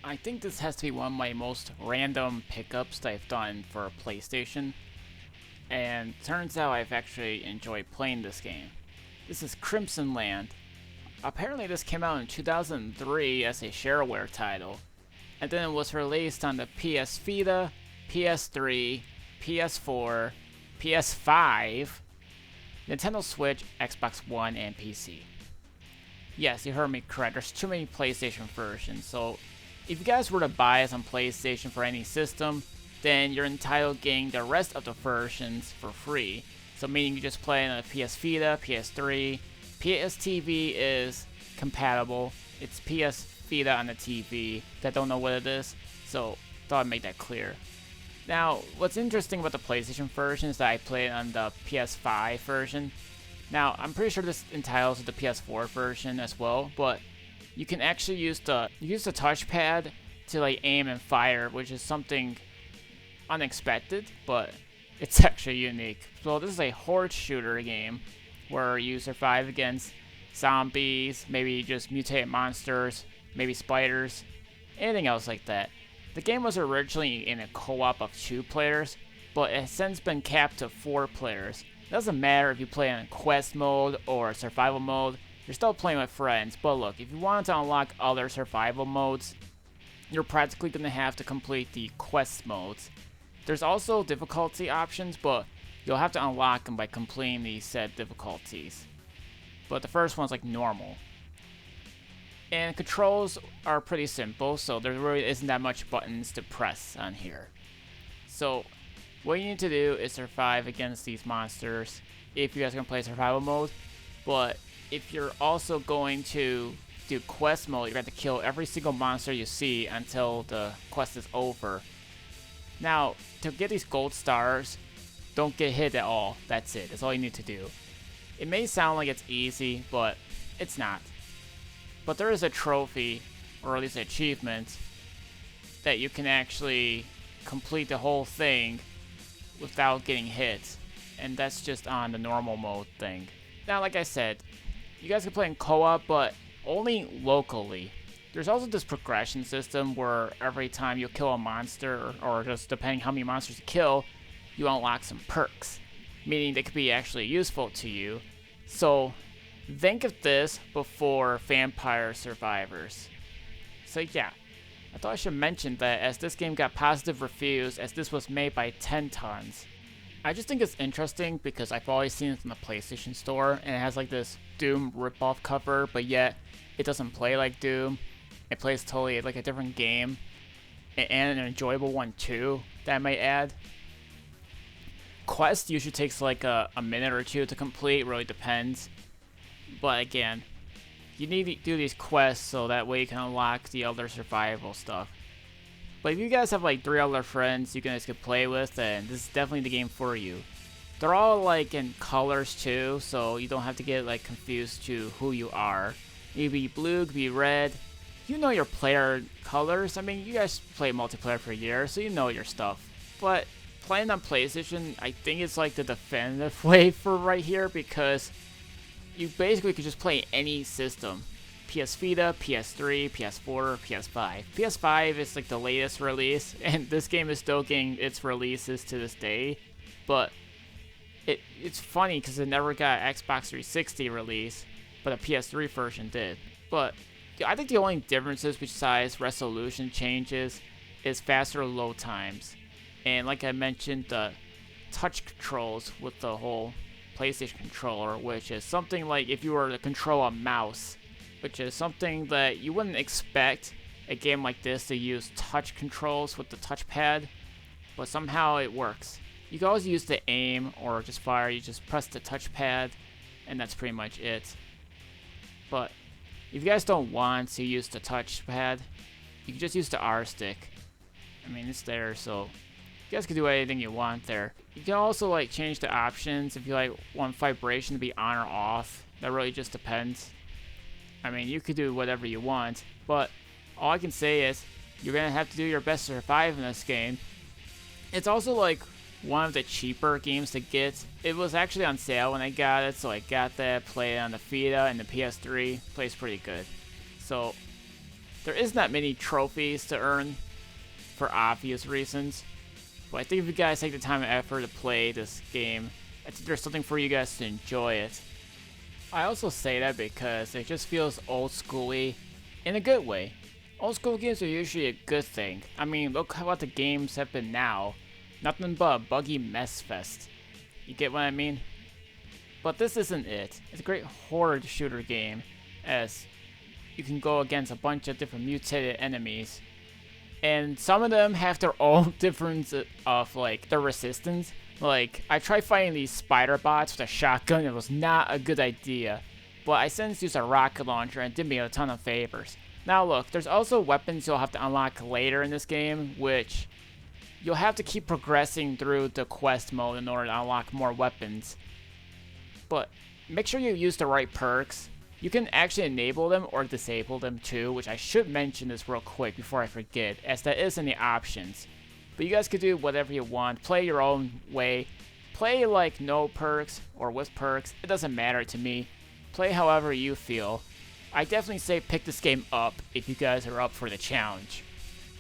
I think this has to be one of my most random pickups that I've done for a PlayStation. And turns out I've actually enjoyed playing this game. This is Crimsonland. Apparently this came out in 2003 as a shareware title. And then it was released on the PS Vita, PS3, PS4, PS5, Nintendo Switch, Xbox One, and PC. Yes, you heard me correct. There's too many PlayStation versions, so if you guys were to buy this on PlayStation for any system, then you're entitled getting the rest of the versions for free. So meaning you just play on a PS Vita, PS3, PS TV is compatible. It's PS Vita on the TV that don't know what it is, so thought I'd make that clear. Now, what's interesting about the PlayStation version is that I played on the PS5 version. Now, I'm pretty sure this entitles to the PS4 version as well, but you can actually use the touchpad to like aim and fire, which is something unexpected, but it's actually unique. So this is a horde shooter game where you survive against zombies, maybe just mutated monsters, maybe spiders, anything else like that. The game was originally in a co-op of 2 players, but it has since been capped to 4 players. It doesn't matter if you play in quest mode or survival mode, you're still playing with friends. But look, if you wanted to unlock other survival modes, you're practically going to have to complete the quest modes. There's also difficulty options, but you'll have to unlock them by completing these said difficulties. But the first one's like normal. And controls are pretty simple, so there really isn't that much buttons to press on here. So what you need to do is survive against these monsters if you guys are going to play survival mode. But if you're also going to do quest mode, you're going to kill every single monster you see until the quest is over. Now, to get these gold stars, don't get hit at all. That's it. That's all you need to do. It may sound like it's easy, but it's not. But there is a trophy, or at least an achievement, that you can actually complete the whole thing without getting hit. And that's just on the normal mode thing. Now, like I said, you guys can play in co-op, but only locally. There's also this progression system where every time you kill a monster, or just depending how many monsters you kill, you unlock some perks, meaning they could be actually useful to you. So think of this before Vampire Survivors. So yeah, I thought I should mention that as this game got positive reviews, as this was made by 10 Tons. I just think it's interesting because I've always seen it in the PlayStation Store, and it has like this Doom ripoff cover, but yet it doesn't play like Doom. It plays totally like a different game, and an enjoyable one too, that I might add. Quest usually takes like a minute or 2 to complete, really depends. But again, you need to do these quests so that way you can unlock the other survival stuff. But if you guys have like 3 other friends you guys could play with, then this is definitely the game for you. They're all like in colors too, so you don't have to get like confused to who you are. It could be blue, it could be red. You know your player colors. I mean, you guys play multiplayer for years, so you know your stuff. But playing on PlayStation, I think it's like the definitive way for right here, because you basically could just play any system. PS Vita, PS3, PS4, PS5. PS5 is like the latest release, and this game is still getting its releases to this day. But it's funny because it never got Xbox 360 release, but a PS3 version did. But I think the only differences besides resolution changes is faster load times. And like I mentioned, the touch controls with the whole PlayStation controller, which is something like if you were to control a mouse, which is something that you wouldn't expect a game like this to use touch controls with the touchpad, but somehow it works. You can always use the aim or just fire, you just press the touchpad, and that's pretty much it. But if you guys don't want to use the touchpad, you can just use the R stick. I mean, it's there, so you guys can do anything you want there. You can also like change the options if you like want vibration to be on or off. That really just depends. I mean, you could do whatever you want, but all I can say is you're gonna have to do your best to survive in this game. It's also like one of the cheaper games to get. It was actually on sale when I got it, so I got that, played it on the Vita and the PS3. Plays pretty good. So There isn't that many trophies to earn for obvious reasons, but I think if you guys take the time and effort to play this game, I think there's something for you guys to enjoy it. I also say that because it just feels old schooly in a good way. Old school games are usually a good thing. I mean, look how what the games have been now. Nothing but a buggy mess fest. You get what I mean? But this isn't it. It's a great horde shooter game, as you can go against a bunch of different mutated enemies. And some of them have their own difference of, like, their resistance. Like, I tried fighting these spider bots with a shotgun. It was not a good idea. But I since used a rocket launcher and it did me a ton of favors. Now look, there's also weapons you'll have to unlock later in this game, which you'll have to keep progressing through the quest mode in order to unlock more weapons. But make sure you use the right perks. You can actually enable them or disable them too, which I should mention this real quick before I forget, as that is in the options. But you guys can do whatever you want, play your own way. Play like no perks or with perks, it doesn't matter to me. Play however you feel. I definitely say pick this game up if you guys are up for the challenge.